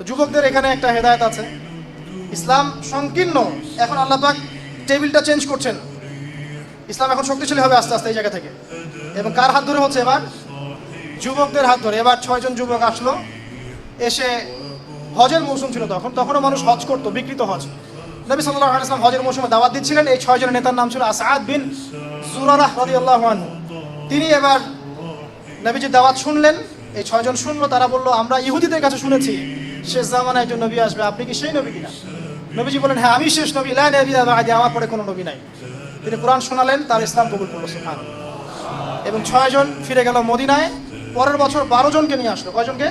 তো যুবকদের এখানে একটা হেদায়েত আছে, ইসলাম সংকীর্ণ, এখন আল্লাহ পাক টেবিলটা চেঞ্জ করছেন, ইসলাম এখন শক্তিশালী হবে আস্তে আস্তে এই জায়গা থেকে। এবং কার হাত ধরে হচ্ছে? এবার যুবকদের হাত ধরে। এবার 6 জন যুবক আসলো, এসে হজের মৌসুম ছিল, তখনও মানুষ হজ করতো, বিকৃত হজ। নবী সাল্লাল্লাহু আলাইহি ওয়াসাল্লাম হজের মৌসুমে দাওয়াত দিচ্ছিলেন। এই 6 জনের নেতার নাম ছিল আসাদ বিন জুরারাহ রাদিয়াল্লাহু আনহু। তিনি এবার নবীজির দাওয়াত শুনলেন, এই 6 জন শুনলো, তারা বলল, আমরা ইহুদিদের কাছে শুনেছি শেষ জামানায় একজন নবী আসবে, আপনি কি সেই নবী কিনা? নবীজি বলেন, হ্যাঁ আমি শেষ নবী, লা নবিয়্যা বা'দি, আমার পরে কোনো নবী নাই। তিনি কোরআন শোনালেন, তার ইসলাম কবুল করলো, সুবহানাল্লাহ। এবং 6 জন ফিরে গেল মদিনায়। পরের বছর 12 জনকে নিয়ে আসলো। কয়জনকে?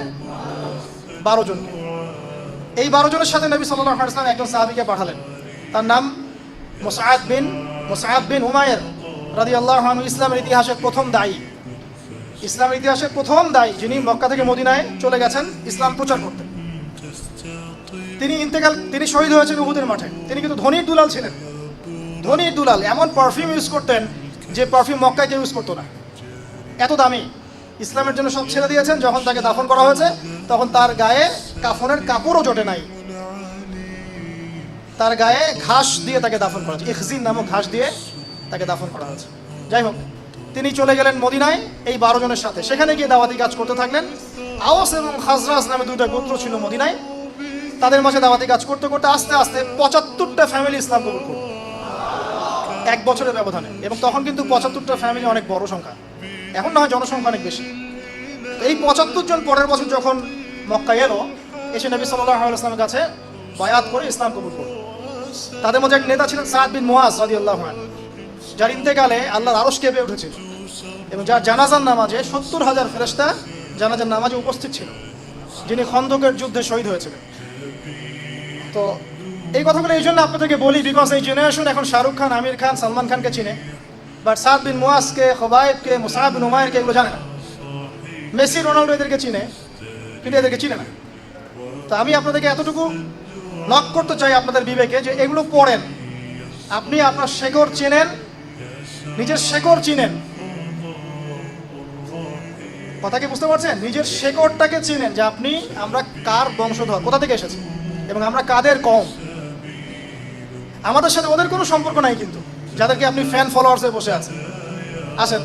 12 জনকে। এই 12 জনের সাথে নবী সাল্লাল্লাহু আলাইহি ওয়াসাল্লাম একজন সাহাবীকে পাঠালেন, তার নাম মুসআব বিন উমাইর রাদিয়াল্লাহু আনহু। ইসলামের ইতিহাসের প্রথম দায়ী, ইসলামের ইতিহাসের প্রথম দায়ী, যিনি মক্কা থেকে মদিনায় চলে গেছেন ইসলাম প্রচার করতে। তিনি শহীদ হয়েছেন উহুদের মাঠে। তিনি কিন্তু ধনীর দুলাল ছিলেন, ধনীর দুলাল। এমন পারফিউম ইউজ করতেন যে পারফিউম মক্কায় কেউ ইউজ করতো না, এত দামি। ইসলামের জন্য সব ছেড়ে দিয়েছেন। যখন তাকে দাফন করা হয়েছে তখন তার গায়ে কাফনের কাপড়ও জোটে নাই, তার গায়ে ঘাস দিয়ে তাকে দাফন করা হয়েছে, ইখজিন নামক ঘাস দিয়ে তাকে দাফন করা হয়েছে। যাই হোক, তিনি চলে গেলেন মদিনায় এই 12 জনের সাথে। সেখানে গিয়ে দাওয়াতি কাজ করতে থাকলেন। আওস এবং খাজরাজ নামে 2টা গোত্র ছিল মদিনায়। তাদের মাঝে দাওয়াতি কাজ করতে করতে আস্তে আস্তে 75টা ফ্যামিলি ইসলাম কবুল করল 1 বছরের ব্যবধানে। এবং তখন কিন্তু 75টা ফ্যামিলি অনেক বড় সংখ্যা, এখন না হয় জনসংখ্যা অনেক বেশি। এই 75 জন পরের বছর যখন মক্কায় এলো, এসে নবী সাল্লাল্লাহু আলাইহি ওয়াসাল্লামের কাছে বায়াত করে ইসলাম কবুল করল। তাদের মধ্যে এক নেতা ছিলেন সাদ বিন মুআজ রাদিয়াল্লাহু আনহু, যার ইন্তেকালে আল্লাহর আরশ কেঁপে উঠেছিল এবং যার জানাজার নামাজে 70,000 ফেরেশতা জানাজার নামাজে উপস্থিত ছিল, যিনি খন্দকের যুদ্ধে শহীদ হয়েছিলেন। তো এই কথাগুলো এই জন্য আপনাদেরকে বলি, বিকজ এই জেনারেশন এখন শাহরুখ খান, আমির খান, সালমান খানকে চিনে, বাট সাদ বিন মুআজকে, খুবাইবকে, মুসআব বিন উমাইরকে এগুলো জানে না। মেসি, রোনাল্ডো এদেরকে চিনে, কিন্তু এদেরকে চিনে না। তো আমি আপনাদেরকে এতটুকু নক করতে চাই আপনাদের বিবেকে, যে এগুলো পড়েন, আপনি আপনার শেকড় চেনেন, নিজের শেকড় চিনেন। কথা কি বুঝতে পারছেন? নিজের শেকড়টাকে চিনেন, যে আমরা কার বংশধর, কোথা থেকে এসেছি এবং আমরা কাদের কম। আমাদের সাথে ওদের কোনো সম্পর্ক নাই, কিন্তু যাদেরকে আপনি ফ্যান ফলোয়ার্সে বসে আছেন। আসেন,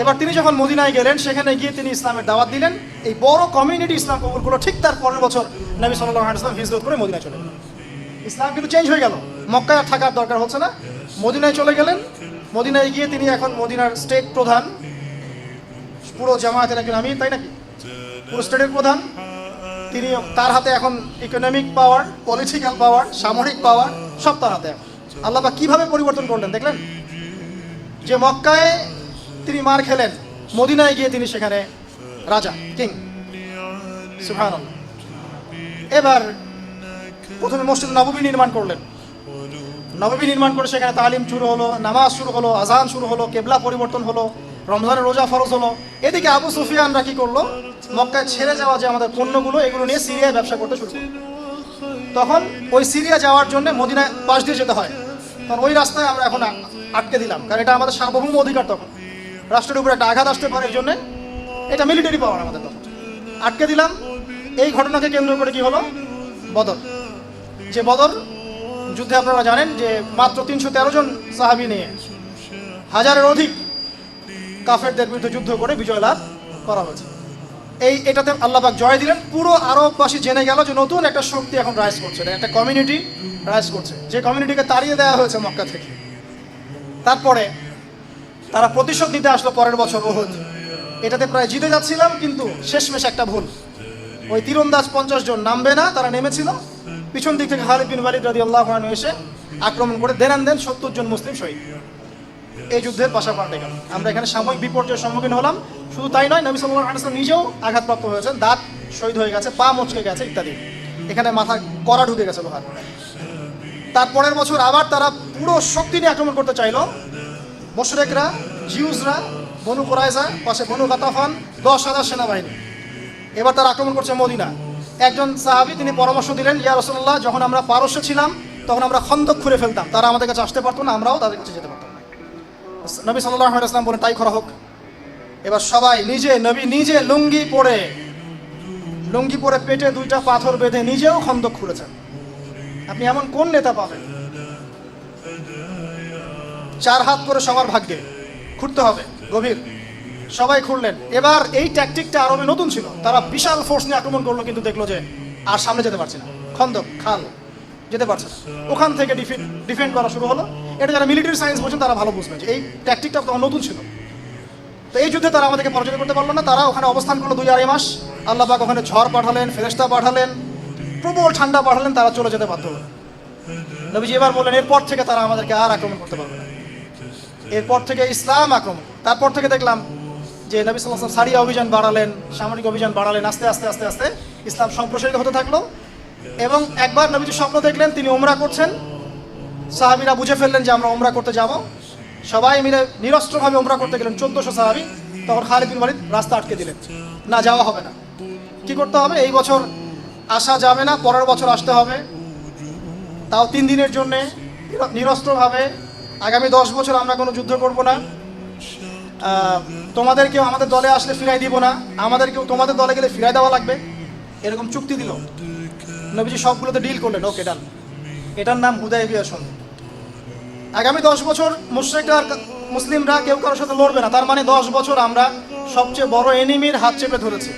এবার তিনি যখন মদিনায় গেলেন, সেখানে গিয়ে তিনি ইসলামের দাওয়াত দিলেন। এই বড় কমিউনিটি ইসলাম কবুল করলো। ঠিক তার পরের বছর নবী সাল্লাল্লাহু আলাইহি ওয়াসাল্লাম হিজরত করে মদিনায় চলে গেলেন। ইসলাম কিন্তু চেঞ্জ হয়ে গেল, মক্কায় আর থাকার দরকার হচ্ছে না, মদিনায় চলে গেলেন। মদিনায় গিয়ে তিনি এখন মদিনার স্টেট প্রধান, পুরো জামায়াতের একজন আমির, তাই নাকি? পুরো স্টেটের প্রধান তিনি। তার হাতে এখন ইকোনমিক পাওয়ার, পলিটিক্যাল পাওয়ার, সামরিক পাওয়ার, সব তার হাতে। আল্লাহ পাক কিভাবে পরিবর্তন করলেন দেখলেন? যে মক্কায় তিনি মার খেলেন, মদিনায় গিয়ে তিনি সেখানে রাজা, কিং, সুবহানাল্লাহ। এবার প্রথমে মসজিদ নববী নির্মাণ করলেন। নববী নির্মাণ করে সেখানে তালিম শুরু হলো, নামাজ শুরু হলো, আজান শুরু হলো, কেবলা পরিবর্তন হলো, রমজানের রোজা ফরজ হলো। এদিকে আবু সুফিয়ানরা কি করলো? মক্কায় ছেড়ে যাওয়া যে আমাদের পণ্যগুলো, এগুলো নিয়ে সিরিয়ায় ব্যবসা করতে শুরু করলো। তখন ওই সিরিয়া যাওয়ার জন্য মদিনায় পাশ দিয়ে যেতে হয়, তখন ওই রাস্তায় আমরা এখন আটকে দিলাম, কারণ এটা আমাদের সার্বভৌম অধিকার। তখন রাষ্ট্রের উপর একটা আঘাত আসতে পারে, এই জন্যে এটা মিলিটারি পাওয়ার আমাদের, তখন আটকে দিলাম। এই ঘটনাকে কেন্দ্র করে কি হলো? বদর। যে বদর যুদ্ধে আপনারা জানেন যে মাত্র 313 জন সাহাবী নিয়ে 1000-এর অধিক কাফেরদের বিরুদ্ধে যুদ্ধ করে বিজয় লাভ করা হয়েছে। এটাতে আল্লাহ পাক জয় দিলেন। পুরো আরববাসী জেনে গেল যে নতুন একটা শক্তি এখন রাইজ করছে, একটা কমিউনিটি রাইজ করছে, যে কমিউনিটিকে তাড়িয়ে দেওয়া হয়েছে মক্কা থেকে। তারপরে তারা প্রতিশোধ নিতে আসলো পরের বছর উহুদ। এটাতে প্রায় জিতে যাচ্ছিলাম, কিন্তু শেষমেশ একটা ভুল। ওই তীরন্দাজ 50 জন নামবে না, তারা নেমেছিল। পিছন দিক থেকে খালিদ বিন ওয়ালিদ রাদিয়াল্লাহু আনহু এসে আক্রমণ করে দেন 70 জন মুসলিম শহীদ। এই যুদ্ধের পাশা পাল্টে গেল। আমরা এখানে সাময়িক বিপর্যয়ের সম্মুখীন হলাম। শুধু তাই নয়, নবী সাল্লাল্লাহু আলাইহি ওয়াসাল্লাম নিজেও আঘাতপ্রাপ্ত হয়েছেন, দাঁত শহীদ হয়ে গেছে, পা মচকে গেছে ইত্যাদি। এখানে মাথা কড়া ঢুকে গেছে লোহার। তারপরের বছর আবার তারা পুরো শক্তি নিয়ে আক্রমণ করতে চাইলো। মুশরিকরা, জিউসরা, বনু কুরাইজা, পাশে বনু গাতাফান, 10,000 সেনাবাহিনী। এবার তারা আক্রমণ করছে মদিনা। একজন সাহাবী তিনি পরামর্শ দিলেন, ইয়া রাসূলুল্লাহ, যখন আমরা পারস্য ছিলাম তখন আমরা খন্দক খুঁড়ে ফেলতাম, তারা আমাদের কাছে আসতে পারতো না, আমরাও তাদের কাছে যেতে পারতাম না। নবী সাল্লাল্লাহু আলাইহি ওয়াসাল্লাম বলেন, তাই করা হোক। এবার সবাই নবী নিজে লুঙ্গি পরে লুঙ্গি পরে পেটে 2টা পাথর বেঁধে নিজেও খন্দক খুঁড়েছেন। আপনি এমন কোন নেতা পাবেন? 4 হাত করে সবার ভাগ্যে খুঁড়তে হবে গভীর, সবাই খুঁড়লেন। এবার এই ট্যাকটিকটা আরবে নতুন ছিল, তারা বিশাল ফোর্স নিয়ে আক্রমণ করলো, কিন্তু দেখলো যে আর সামনে যেতে পারছে না, খন্দক খাল যেতে পারছে না। ওখান থেকে ডিফেন্ড করা শুরু হলো। এটা যারা মিলিটারি সায়েন্স বোঝেন তারা ভালো বুঝবেন যে এই ট্যাকটিকটা তখন নতুন ছিল। তো এই যুদ্ধে তারা আমাদেরকে পরাজিত করতে পারলো না। তারা ওখানে অবস্থান করলো 2-2.5 মাস। আল্লাহ পাক ওখানে ঝড় পাঠালেন, ফেরেশতা পাঠালেন, প্রবল ঠান্ডা পাঠালেন, তারা চলে যেতে বাধ্য হলো। নবীজি এবার বললেন এরপর থেকে তারা আমাদেরকে আর আক্রমণ করতে পারবে না, এরপর থেকে ইসলাম আক্রমণ। তারপর থেকে দেখলাম যে নবী সাল্লাল্লাহু আলাইহি ওয়াসাল্লাম সারিয়া অভিযান বাড়ালেন, সামরিক অভিযান বাড়ালেন, আস্তে আস্তে আস্তে আস্তে ইসলাম সম্প্রসারিত হতে থাকলো। এবং একবার নবীজি স্বপ্ন দেখলেন তিনি উমরা করছেন, সাহাবীরা বুঝে ফেললেন যে আমরা উমরা করতে যাব, সবাই মিলে নিরস্ত্রভাবে উমরা করতে গেলেন 1400 সাহাবী। তখন খালিদ বিন ওয়ালিদ রাস্তা আটকে দিলেন, না যাওয়া হবে না। কি করতে হবে? এই বছর আসা যাবে না, পরের বছর আসতে হবে, তাও 3 দিনের জন্য নিরস্ত্রভাবে। আগামী 10 বছর আমরা কোনো যুদ্ধ করব না, তোমাদেরকেও আমাদের দলে আসলে ফিরাই দিব না, আমাদেরকেও তোমাদের দলে গেলে ফিরাই দেওয়া লাগবে, এরকম চুক্তি দিল। নবীজি সবগুলোতে ডিল করলেন, ওকে ডান। এটার নাম হুদায়বিয়া সন্ধি। আগামী 10 বছর মুশরিকরা মুসলিমরা কেউ কারোর সাথে লড়বে না, তার মানে 10 বছর আমরা সবচেয়ে বড় এনিমির হাত চেপে ধরেছি,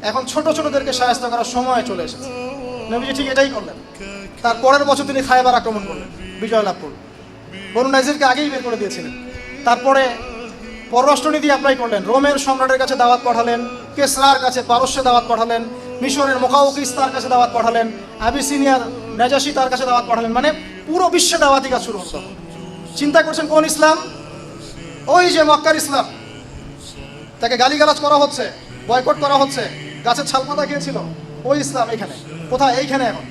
এখন ছোট ছোটদেরকে সাহায্য করার সময় চলে এসেছে। নবীজি ঠিক এটাই করলেন। তার পরের বছর তিনি খায়বার আক্রমণ করলেন, বিজয় লাভ করলেন। বনু নাজিরকে আগেই বের করে দিয়েছিলেন। তারপরে পররাষ্ট্রনীতি অ্যাপ্লাই করলেন, রোমের সম্রাটের কাছে দাওয়াত পাঠালেন, কেসরার কাছে পারস্যে দাওয়াত পাঠালেন, মিশরের মোকাউকিস তার কাছে দাওয়াত পাঠালেন, আবিসিনিয়ার নাজাশি তার কাছে দাওয়াত পাঠালেন। মানে পুরো বিশ্বে দাওয়াতি কাজ শুরু হতো। চিন্তা করছেন কোন ইসলাম? ওই যে মক্কার ইসলাম। তাকে গালিগালাজ করা হচ্ছে, বয়কট করা হচ্ছে, গাছের ছালপাতা খেয়েছিল, ওই ইসলাম এখানে কোথায়? এইখানে এখন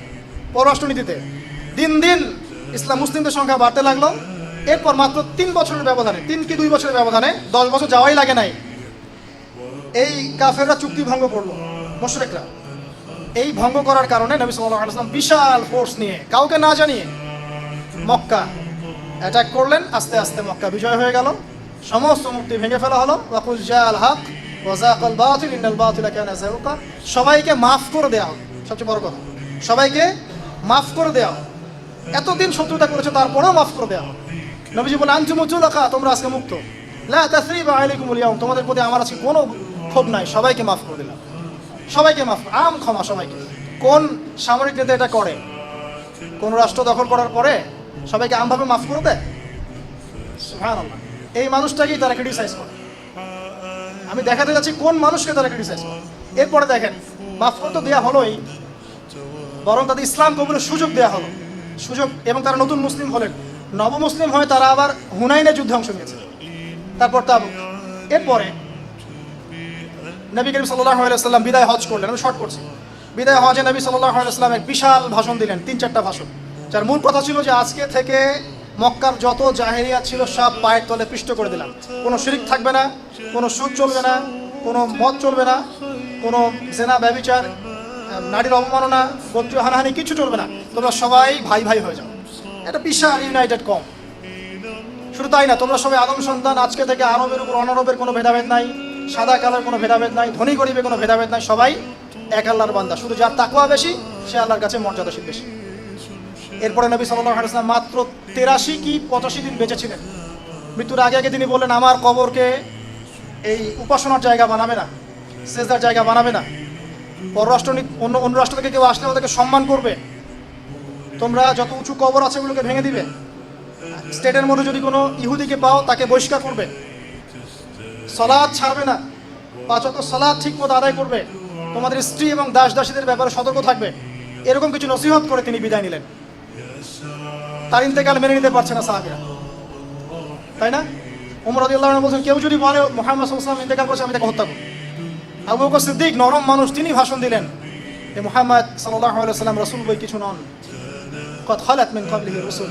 পররাষ্ট্রনীতিতে দিন দিন ইসলাম মুসলিমদের সংখ্যা বাড়তে লাগলো। এরপর মাত্র 3 বছরের ব্যবধানে, 3 কি 2 বছরের ব্যবধানে, 10 বছর যাওয়াই লাগে নাই, এই কাফেররা চুক্তি ভঙ্গ করলো, মুশরিকরা। এই ভঙ্গ করার কারণে নবী সাল্লাল্লাহু আলাইহি ওয়াসাল্লাম বিশাল ফোর্স নিয়ে কাউকে না জানিয়ে মক্কা অ্যাটাক করলেন। আস্তে আস্তে মক্কা বিজয় হয়ে গেল, সমস্ত মূর্তি ভেঙে ফেলা হলো। ওয়াকুল জাআল হক ওয়া যাকাল বাতিল ইন্নাল বাতিলা কানা যাহুকা। সবাইকে মাফ করে দেওয়া হলো, সবচেয়ে বড় কথা, সবাইকে মাফ করে দেওয়া। এতদিন শত্রুতা করেছে তারপরেও মাফ করে দেওয়া। নবীজি বলেন আনতুমুল তুলাকা, তোমরা আজকে মুক্ত, লা তাসরিবা আলাইকুমুল ইয়াউম, তোমাদের প্রতি আমার আজকে কোনো ক্ষোভ নাই, সবাইকে মাফ করে দিলাম, সবাইকে মাফ, আম ক্ষমা সবাইকে। কোন সামরিক নেতা এটা করে? কোন রাষ্ট্র দখল করার পরে সবাইকে আমভাবে মাফ করে দেয়? সুবহানাল্লাহ। এই মানুষটাকেই তারা ক্রিটিসাইজ করে। আমি দেখাতে যাচ্ছি কোন মানুষকে তারা ক্রিটিসাইজ করে। এরপরে দেখেন মাফ করতে দেওয়া হলোই, বরং তাদের ইসলাম কবুলের সুযোগ দেওয়া হলো, সুযোগ। এবং তারা নতুন মুসলিম হলেন, নবমুসলিম হয়ে তারা আবার হুনাইনের যুদ্ধে অংশ নিয়েছে। তারপর তাবুক। এরপরে নবী করিম সাল্লাল্লাহু আলাইহি ওয়াসাল্লাম বিদায় হজ করলেন। আমি শর্ট করছি। বিদায় হজে নবী সাল্লাল্লাহু আলাইহি ওয়াসাল্লাম এক বিশাল ভাষণ দিলেন, 3-4টা ভাষণ, যার মূল কথা ছিল যে আজকে থেকে মক্কার যত জাহেরিয়াত ছিল সব পায়ের তলে পিষ্ট করে দিলাম। কোনো শিরক থাকবে না, কোনো সুদ চলবে না, কোনো মদ চলবে না, কোনো জেনা ব্যভিচার, নারীর অবমাননা, গোত্রীয় হানাহানি কিছু চলবে না। তোমরা সবাই ভাই ভাই হয়ে যাও। এটা বিশাল ইউনাইটেড কম। শুধু তাই না, তোমরা সবাই আদম সন্তান। আজকে থেকে আরবের উপর অনারবের কোনো ভেদাভেদ নাই, সাদা কালার কোনো ভেদাভেদ নাই, ধনী গরিবের কোনো ভেদাভেদ নাই, সবাই এক আল্লাহর বান্দা। শুধু যার তাকওয়া বেশি সে আল্লাহর কাছে মর্যাদাশীল বেশি। এরপরে নবী সাল্লাল্লাহু আলাইহি ওয়াসাল্লাম মাত্র 83 কি 85 দিন বেঁচে ছিলেন। মৃত্যুর আগে আগে তিনি বললেন আমার কবরকে এই উপাসনার জায়গা বানাবে না, সেজদার জায়গা বানাবে না। পররাষ্ট্র অন্য রাষ্ট্র থেকে কেউ আসলে ওদেরকে সম্মান করবে, তোমরা যত উঁচু কবর আছে ওগুলোকে ভেঙে দিবে। স্টেটের মধ্যে যদি কোনো ইহুদিকে পাও তাকে বহিষ্কার করবে, সালাত ছাড়বে না, 5 ওয়াক্ত সালাত ঠিক মতো আদায় করবে, তোমাদের স্ত্রী এবং দাস দাসীদের ব্যাপারে সতর্ক থাকবে। এরকম কিছু নসিহত করে তিনি বিদায় নিলেন। তার ইন্তেকাল মেনে নিতে পারছে না সাহাবীরা, তাই না? ওমর রাদিয়াল্লাহু আনহু বলছেন কেউ যদি বলে মুহাম্মদ সাল্লাল্লাহু আলাইহি ওয়াসাল্লাম ইন্তেকাল করেছে আমি তাকে হত্যা করব। আবু বকর সিদ্দিক নরম মানুষ, তিনি ভাষণ দিলেন যে মুহাম্মদ সাল্লাল্লাহু আলাইহি ওয়াসাল্লাম রাসূল বই কিছু নন, কদ খালাত মিন ক্বাবলিহি রাসূল,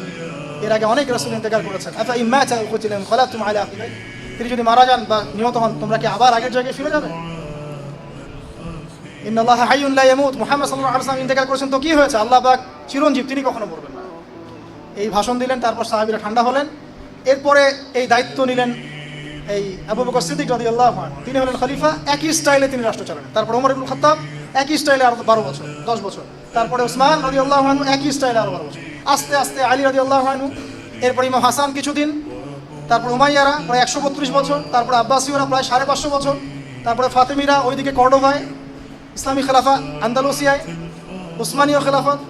এর আগে অনেক রাসূল ইন্তেকাল করেছেন। আফা ইম্মাতা আও কুতিলা খালাতুম আলা আখিবাই, তিনি যদি মারা যান বা নিহত হন তোমরা কি আবার আগের জায়গায় ফিরে যাবে? ইন্নাল্লাহা হাইয়ুন লা ইয়ামুত, মুহাম্মদ সাল্লাল্লাহু আলাইহি ওয়াসাল্লাম ইন্তেকাল করেছেন তো কি হয়েছে, আল্লাহ পাক চিরঞ্জীব, তিনি কখনো মরবেন না। এই ভাষণ দিলেন, তারপর সাহাবীরা ঠান্ডা হলেন। এরপরে এই দায়িত্ব নিলেন এই আবু বকর সিদ্দিক রাদিয়াল্লাহু আনহু, তিনি হলেন খলিফা। একই স্টাইলে তিনি রাষ্ট্র চালালেন। তারপর ওমর ইবনে খাত্তাব, একই স্টাইলে আরো 12 বছর 10 বছর। তারপরে উসমান রাদিয়াল্লাহু আনহু একই স্টাইলে আরো 12 বছর। আস্তে আস্তে আলী রাদিয়াল্লাহু আনহু, এরপর ইমাম হাসান কিছুদিন, তারপর উমাইয়ারা প্রায় 132 বছর, তারপরে আব্বাসীয়রা প্রায় 550 বছর, তারপরে ফাতেমিরা ওইদিকে কর্ডোভায়, ইসলামী খেলাফা আন্দালুসিয়ায়, উসমানীয় খেলাফত,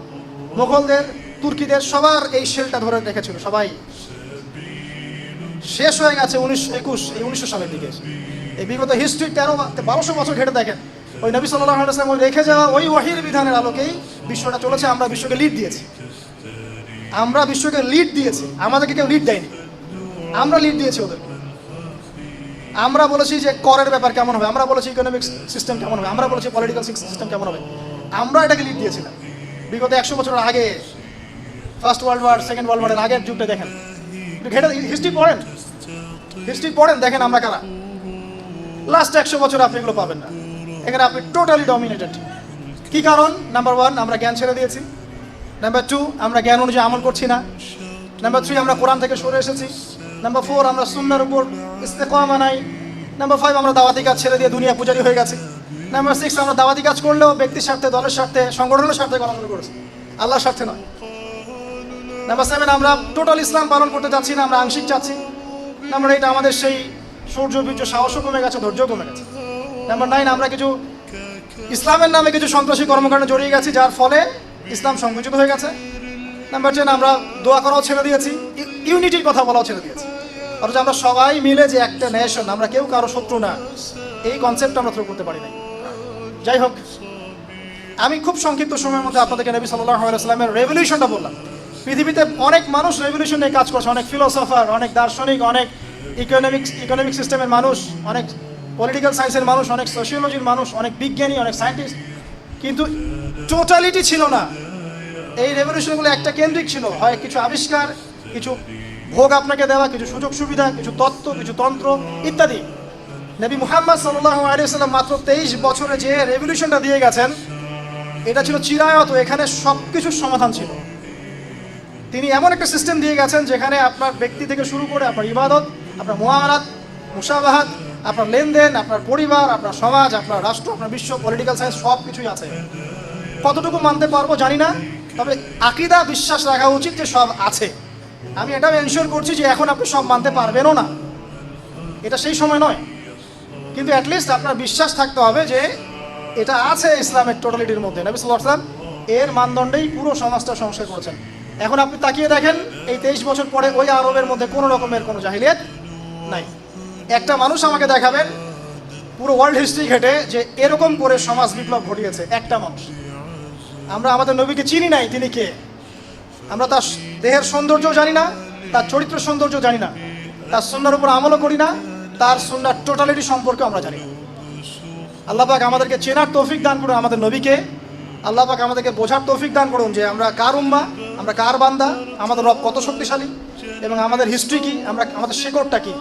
মোগলদের, তুর্কিদের সবার এই শেলটা ধরে রেখেছিল। সবাই শেষ হয়ে গেছে 1921 সালের দিকে। এই বিগত হিস্ট্রি 1200 বছর ঘেটে দেখেন, ওই নবী সাল্লাল্লাহু আলাইহি ওয়াসাল্লাম রেখে যাওয়া ওই ওহীর বিধানের আলোকেই বিশ্বটা চলেছে। আমরা বিশ্বকে লিড দিয়েছি, আমরা বিশ্বকে লিড দিয়েছি, আমাদেরকে কেউ লিড দেয়নি, আমরা লিড দিয়েছি ওদেরকে। আমরা বলেছি যে করের ব্যাপার কেমন হবে, আমরা বলেছি ইকোনমিক সিস্টেম কেমন হবে, আমরা বলেছি পলিটিক্যাল সিস্টেম কেমন হবে, আমরা এটাকে লিড দিয়েছিলাম। বিগত 100 বছর আগে, first world war, second world ওয়ারের আগের যুগটা দেখেন, ঘেটে হিস্ট্রি পড়েন, দেখেন আমরা কারা। লাস্ট 100 বছর আপনি এগুলো পাবেন না, এখানে আপনি টোটালি ডমিনেটেড। কি কারণ? নাম্বার 1, আমরা জ্ঞান ছেড়ে দিয়েছি। নাম্বার 2, আমরা জ্ঞান অনুযায়ী আমল করছি না। নাম্বার 3, আমরা কোরআন থেকে সরে এসেছি। নাম্বার 4, আমরা সুন্নাহর উপর ইস্তেকামা নাই। নাম্বার 5, আমরা দাওয়াতি কাজ ছেড়ে দিয়ে দুনিয়া পূজারি হয়ে গেছি। নাম্বার 6, আমরা দাওয়াতি কাজ করলেও ব্যক্তির স্বার্থে, দলের স্বার্থে, সংগঠনের স্বার্থে করা শুরু করেছি, আল্লাহর স্বার্থে নয়। নাম্বার 7, আমরা টোটাল ইসলাম পালন করতে চাচ্ছি না, আমরা আংশিক চাচ্ছি। নাম্বার 8, আমাদের সেই সৌর্য বীর্য সাহসও কমে গেছে, ধৈর্য কমে গেছে। নাম্বার 9, আমরা কিছু ইসলামের নামে কিছু সন্ত্রাসী কর্মকাণ্ডে জড়িয়ে গেছি, যার ফলে ইসলাম সংকুচিত হয়ে গেছে। নাম্বার 10, আমরা দোয়া করাও ছেড়ে দিয়েছি, ইউনিটির কথা বলাও ছেড়ে দিয়েছি। অথচ আমরা সবাই মিলে যে একটা নেশন, আমরা কেউ কারো শত্রু না, এই কনসেপ্ট আমরা থ্রো করতে পারি না। যাই হোক, আমি খুব সংক্ষিপ্ত সময়ের মধ্যে আপনাদেরকে নবী সাল্লাল্লাহু আলাইহি ওয়াসাল্লামের রেভলিউশনটা বললাম। পৃথিবীতে অনেক মানুষ রেভলিউশন নিয়ে কাজ করছে, অনেক ফিলোসফার, অনেক দার্শনিক, অনেক ইকোনমিক সিস্টেমের মানুষ, অনেক পলিটিক্যাল সায়েন্সের মানুষ, অনেক সোশিওলজির মানুষ, অনেক বিজ্ঞানী, অনেক সায়েন্টিস্ট, কিন্তু টোটালিটি ছিল না। এই রেভলিউশনগুলো একটা কেন্দ্রিক ছিল, হয় কিছু আবিষ্কার, কিছু ভোগ আপনাকে দেওয়া, কিছু সুযোগ সুবিধা, কিছু তত্ত্ব, কিছু তন্ত্র ইত্যাদি। নবী মুহাম্মদ সাল্লাল্লাহু আলাইহি ওয়াসাল্লাম মাত্র 23 বছরে যে রেভলিউশনটা দিয়ে গেছেন, এটা ছিল চিরায়ত, এখানে সব কিছুর সমাধান ছিল। তিনি এমন একটা সিস্টেম দিয়ে গেছেন যেখানে আপনার ব্যক্তি থেকে শুরু করে আপনার ইবাদত, আপনার মুআমালাত, মুশাবাহাত, আপনার লেনদেন, আপনার পরিবার, আপনার সমাজ, আপনার রাষ্ট্র, আপনার বিশ্ব, পলিটিক্যাল সায়েন্স সব কিছুই আছে। কতটুকু মানতে পারবো জানি না, তবে আকীদা বিশ্বাস রাখা উচিত যে সব আছে। আমি এটাও এনশিওর করছি যে এখন আপনি সব মানতে পারবেনও না, এটা সেই সময় নয়, কিন্তু অ্যাটলিস্ট আপনার বিশ্বাস থাকতে হবে যে এটা আছে ইসলামের টোটালিটির মধ্যে। নবী সাল্লাল্লাহু আলাইহি ওয়াসাল্লাম এর মানদণ্ডেই পুরো সমাজটা সংস্কার করেছেন। এখন আপনি তাকিয়ে দেখেন, এই 23 বছর পরে ওই আরবের মধ্যে কোনো রকমের কোনো জাহিলিয়াত নাই। একটা মানুষ আমাকে দেখাবেন পুরো ওয়ার্ল্ড হিস্ট্রি ঘেটে যে এরকম করে সমাজ বিপ্লব ঘটিয়েছে, একটা মানুষ। আমরা আমাদের নবীকে চিনি নাই, তিনি কে? আমরা তার দেহের সৌন্দর্য জানি না, তার চরিত্র সৌন্দর্য জানি না, তার সুন্নাহর উপর আমলও করি না, তার সুন্নাহর টোটালিটি সম্পর্কে আমরা জানি না। আল্লাহ পাক আমাদেরকে চেনার তৌফিক দান করুন আমাদের নবীকে। আল্লাহ পাক আমাদেরকে বোঝার তৌফিক দান করুন যে আমরা কার উম্মাহ, আমরা কার বান্দা, আমাদের রব কত শক্তিশালী এবং আমাদের হিস্ট্রি কি, আমাদের শেকড়টা কি।